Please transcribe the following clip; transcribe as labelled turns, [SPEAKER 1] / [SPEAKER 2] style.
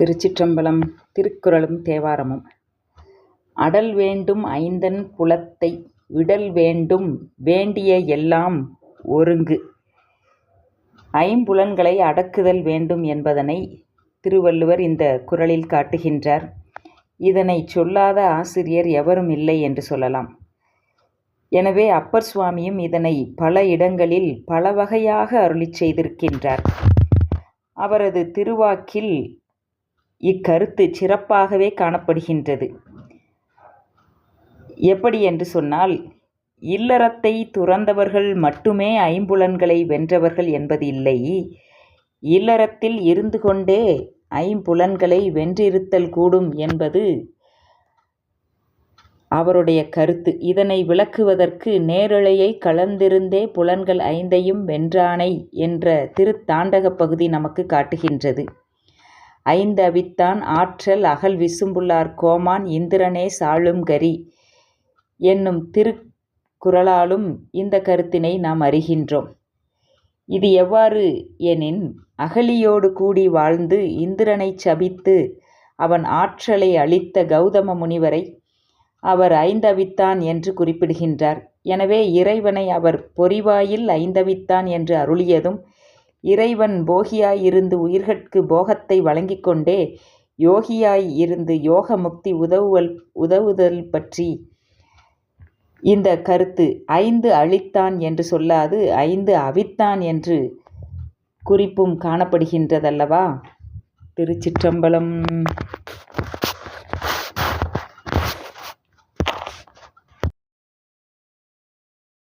[SPEAKER 1] திருச்சிற்றம்பலம். திருக்குறளும் தேவாரமும். அடல் வேண்டும் ஐந்தன் புலத்தை விடல் வேண்டும் வேண்டிய எல்லாம் ஒருங்கு. ஐம்புலன்களை அடக்குதல் வேண்டும் என்பதனை திருவள்ளுவர் இந்த குறளில் காட்டுகின்றார். இதனை சொல்லாத ஆசிரியர் எவரும் இல்லை என்று சொல்லலாம். எனவே அப்பர் சுவாமியும் இதனை பல இடங்களில் பல வகையாக அருளிச் செய்திருக்கின்றார். அவரது திருவாக்கில் இக்கருத்து சிறப்பாகவே காணப்படுகின்றது. எப்படி என்று சொன்னால், இல்லறத்தை துறந்தவர்கள் மட்டுமே ஐம்புலன்களை வென்றவர்கள் என்பது இல்லை. இல்லறத்தில் இருந்து கொண்டே ஐம்புலன்களை வென்றிருத்தல் கூடும் என்பது அவருடைய கருத்து. இதனை விளக்குவதற்கு நேரலையை கலந்திருந்தே புலன்கள் ஐந்தையும் வென்றானை என்ற திருத்தாண்டக பகுதி நமக்கு காட்டுகின்றது. ஐந்து அவித்தான் ஆற்றல் அகல் விசும்புள்ளார் கோமான் இந்திரனே சாளும் கரி என்னும் திருக்குறளாலும் இந்த கருத்தினை நாம் அறிகின்றோம். இது எவ்வாறு எனின், அகலியோடு கூடி வாழ்ந்து இந்திரனை சபித்து அவன் ஆற்றலை அளித்த கௌதம முனிவரை அவர் ஐந்தவித்தான் என்று குறிப்பிடுகின்றார். எனவே இறைவனை அவர் பொறிவாயில் ஐந்தவித்தான் என்று அருளியதும், இறைவன் போகியாய் இருந்து உயிர்கட்கு போகத்தை வழங்கிக் கொண்டே யோகியாய் இருந்து யோக முக்தி உதவுதல் பற்றி இந்த கருத்து ஐந்து அழித்தான் என்று சொல்லாது ஐந்து அவித்தான் என்று குறிப்பும் காணப்படுகின்றதல்லவா? திருச்சிற்றம்பலம்.